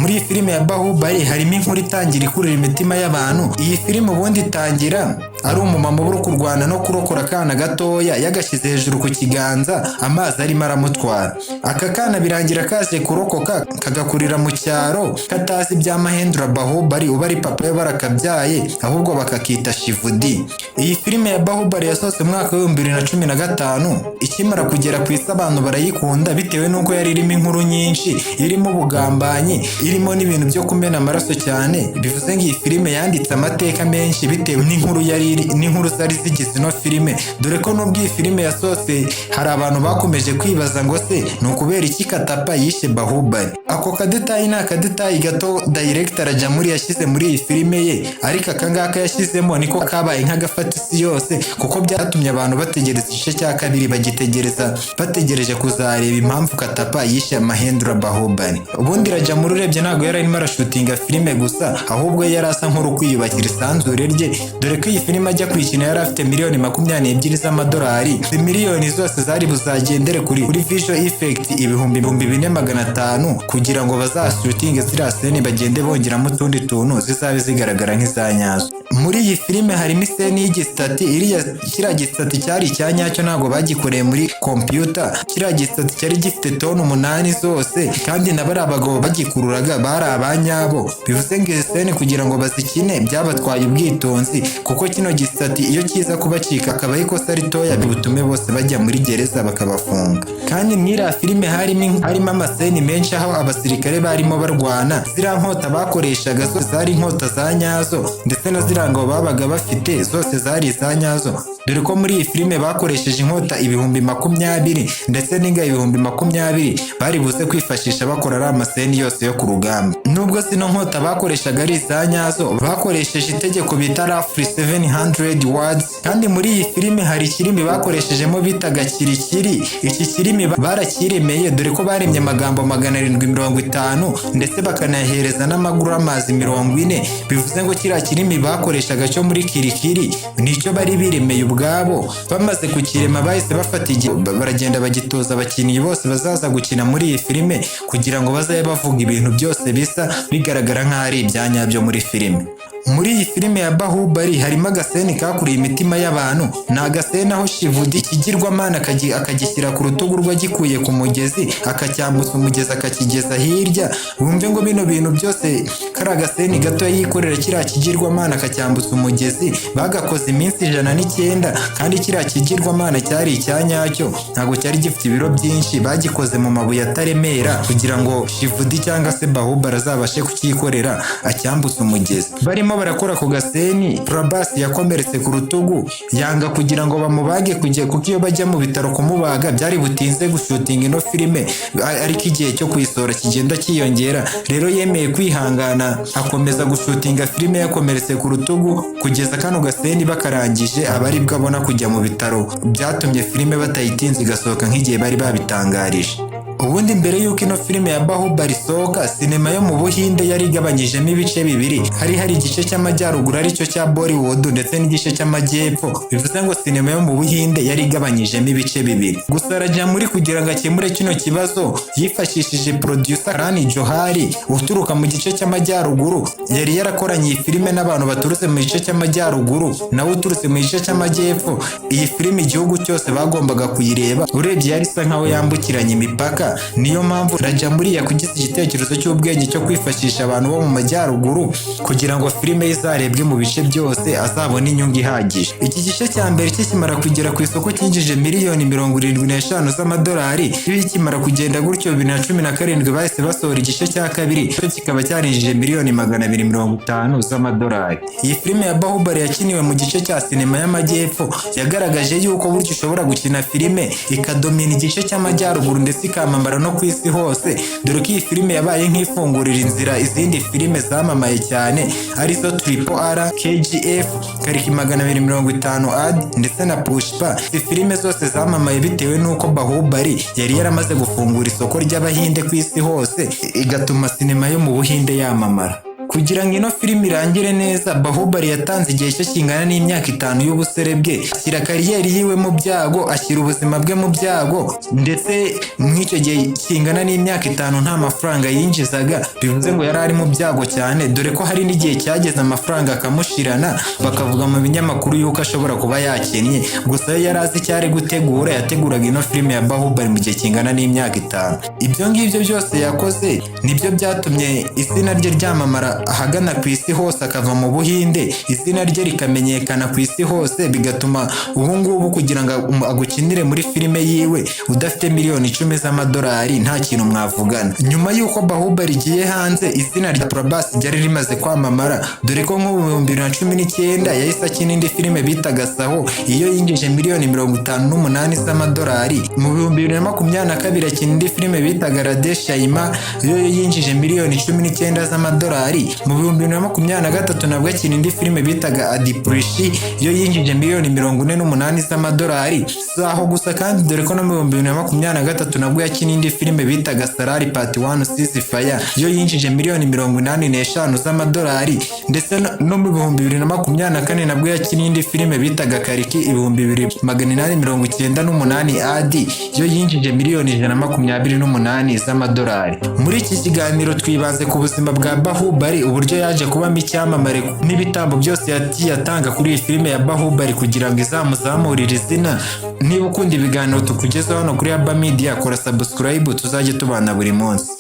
Muri iyi filime ya Bahubali harimo inkuru itangira ikurura imitima y'abantu. Iyi filime ubundi itangira ari umumama uri kurwana no kurokora akana gatoya yagashyize hejuru ku kiganza, amazi arimo aramutwara. Aka kana birangira kaje kurokoka kagakurira mu cyaro katazi ibya Mahendra Bahubali uba ari papa we barakabyaye, ahubwo bakakita Shivudi. Iyi filime ya Bahubali yasohotse mu mwaka wa 2015. Ikimara kugera ku isi abantu barayikunda bitewe n'uko yari irimo inkuru nyinshi, irimo ubugambanyi, irimo n'ibintu byo kumena amaraso cyane. Bivuze ngo iyi filime yanditse amateka menshi bitewe n'inkuru zari zigize ino filime, dore ko nubwo iyi filime yasohotse hari abantu bakomeje kwibaza ngo se ni ukubera iki Katapa yishe Bahubali. Ako kadetayi ni akadetayi gato director Jamuri yashyize muri iyi filime ye, ariko akangaka yashyizemo niko kabaye nk'agafata isi yose, kuko byatumye abantu bategereza igice cya kabiri, bategereje kuzareba impamvu Katapa yishe Mahendra Bahubali. Ubundi Jamuri urebye ntabwo yari arimo arashutinga filime gusa, ahubwo yari asa nk'uri kwiyubakira isanzure rye, dore ko iyi filime ajya kuyikina yari afite miliyoni 22 z'amadolari. Izi miliyoni zose zari buzagendere kuri visual effect ibihumbi 4,500 kugira ngo bazashutinge ziriya sene bagende bongeramo utundi tuntu zizabe zigaragara nk'izanyazo. Muri iyi filime harimo iseni y'igistati, kiriya gistati cyari icyanyacyo ntabwo bagikoreye muri computer. Kiriya gistati cyari gifite toni 8 zose, kandi nabari abagabo bagikururaga bari abanyabo. Bivuze ngo sene kugira ngo bazikine byabatwaye ubwitonzi, kuko kino gistati iyo kiza kubacika akaba ikosa ritoya bibutume bose bajya muri gereza bakabafunga. Kandi mwiriya filime harimo amaseni menshi aho abasirikare barimo barwana. Ziriya nkota bakoreshaga zose zari inkota za nyazo, ndetse na ziriya ngabo babaga bafite zose zari za nyazo, dore ko muri iyi filime bakoresheje inkota 20,000 ndetse n'ingabo 20,000 bari buze kwifashisha bakora ari amaseni yose yo ku rugamba. Nubwo zino nkota bakoreshaga ari za nyazo, bakoresheje itegeko bita roughly 700 words. Kandi muri iyi filime hari ikirimi bakoreshejemo bitaga kirikiri. Iki kirimi barakiremeye, dore ko baremye amagambo 750 ndetse bakanahereza n'amaguramazi 40. Bivuze ngo kiriya kirimi bakoreshaga cyo muri kirikiri nicyo bari biremeye ubwabo. Bamaze kukirema bahise bafata igihe baragenda bagitoza abakinnyi bose bazaza gukina muri iyi filime, kugira ngo bazabe bavuga ibintu byose bisa bigaragara nk'aho ari ibyanyabyo muri filime. Muri iyi filime ya Bahubali harimo agaseni kakuriye imitima y'abantu. Ni agaseni aho Shivudi ikigirwamana akagishyira ku rutugu rwe agikuye ku mugezi, akacyambutsa umugezi akakigeza hirya. Wumve ngo bino bintu byose kari agaseni gato yikorera kiriya kigirwamana akacyambutsa umugezi, bagakoze iminsi 109, kandi kiriya kigirwamana cyari icyanyacyo, ntabwo cyari gifite ibiro byinshi. Bagikoze mu mabuye ataremera kugira ngo Shivudi cyangwa se Bahubali azabashe kukikorera acyambutsa umugezi. Barimo barakora ku gaseni, Prabhas yakomeretse ku rutugu, yanga kugira ngo bamubage kuko iyo bajya mu bitaro kumubaga byari butinze gushutinga ino filime, ariko igihe cyo kuyisohora kigenda kiyongera. Rero yemeye kwihangana akomeza gushutinga filime yakomeretse ku rutugu kugeza kano gaseni bakarangije, abari bwo abona kujya mu bitaro. Byatumye filime batayitinze igasohoka nk'igihe bari babitangarije. Ubundi mbere y'uko ino filime ya Bahubali isohoka, sinema yo mu Buhinde yari igabanyijemo ibice bibiri. Hari igice cy'amajyaruguru aricyo cya Bollywood ndetse n'igice cy'amajyepfo. Bivuze ngo sinema yo mu Buhinde yari igabanyijemo ibice bibiri. Gusa Jamuri kugira ngo akemure kino kibazo yifashishije producer Rani Johari uturuka mu gice cy'amajyaruguru. Yari yarakoranye iyi filime n'abantu baturutse mu gice cy'amajyaruguru, nawe uturutse mu gice cy'amajyepfo. Iyi filime igihugu cyose bagombaga kuyireba. Urebye yari isa nkaho yambukiranye imipaka. Niyo mpamvu Jamuri yakugize igitekerezo cy'ubwenge cyo kwifashisha abantu bo mu majyaruguru kugira ngo filime izarebwe mu bice byose azabone inyungu ihagije. Iki gice cya mbere kikimara kugera ku isoko cyinjije miliyoni 75 z'amadolari. Bikimara kugenda gutyo 2017 bahise basohora igice cya kabiri, cyo kikaba cyarinjije miliyoni 250 z'amadolari. Iyi filime ya Bahubali yakiniwe mu gice cya sinema y'amajyepfo, yagaragaje yuko buryo ushobora gukina filime ikadomina igice cy'amajyaruguru ndetse ikamamara no ku isi hose, dore ko iyi filime yabaye nk'ifungurira inzira izindi filime zamamaye cyane arizo RRR, KGF, Kariki 250 AD ndetse na Pushpa. Izi filime zose zamamaye bitewe n'uko Bahubali yari yaramaze gufungura isoko ry'Abahinde ku isi hose, igatuma sinema yo mu Buhinde yamamara. Kugira ngo ino filime irangire neza, Baahubali yatanze igihe cye kingana n'imyaka 5 y'ubusore bwe, ashyira kariyeri yiwe mu byago, ashyira ubuzima bwe mu byago, ndetse mw'icyo gihe kingana n'imyaka 5 nta mafaranga yinjizaga, bivuze ngo yari ari mu byago cyane, dore ko hari n'igihe cyageze amafaranga akamushirana, bakavuga mu binyamakuru yuko ashobora kuba yakennye. Gusa yari azi icyo ari gutegura, yateguraga ino filime ya Baahubali mu gihe kingana n'imyaka 5. Ibyo ngibyo byose yakoze nibyo byatumye izina rye ryamamara ahagana ku isi hose, akava mu Buhinde izina rye rikamenyekana ku isi hose, bigatuma ubu ngubu kugira ngo agukinire muri filime yiwe udafite miliyoni 10 z'amadolari nta kintu mwavugana. Nyuma y'uko Baahubali igiye hanze, izina rya Prabhas ryari rimaze kwamamara, dore ko nko mu 2019 yahise akina indi filime bitaga Saho, iyo yinjije miliyoni 58 z'amadolari. Mu 2022 akina indi filime bitaga Radeshaima, iyo yinjije miliyoni 19 z'amadolari. Mu 2023 nabwo akina indi filime bitaga Adiprishi, iyo yinjije miliyoni 48 z'amadolari. Saho gusa kandi, dore ko no mu 2023 nabwo yakina indi filime bitaga Salary Part 1 Ceasefire, iyo yinjije miliyoni 85 z'amadolari. Ndetse no mu 2024 nabwo yakina indi filime bitaga Kariki 2898 Adi, iyo yinjije miliyoni 128 z'amadolari. Muri iki kiganiro twibanze ku buzima bwa Baahubali, uburyo yaje kubamo icyamamare n'ibitambo byose yagiye atanga kuri iyi filime ya Baahubali kugira ngo izamuzamurire izina. Niba ukunda ibiganiro tukugezaho hano kuri Aba Media, kora subscribe tuzajye tubana buri munsi.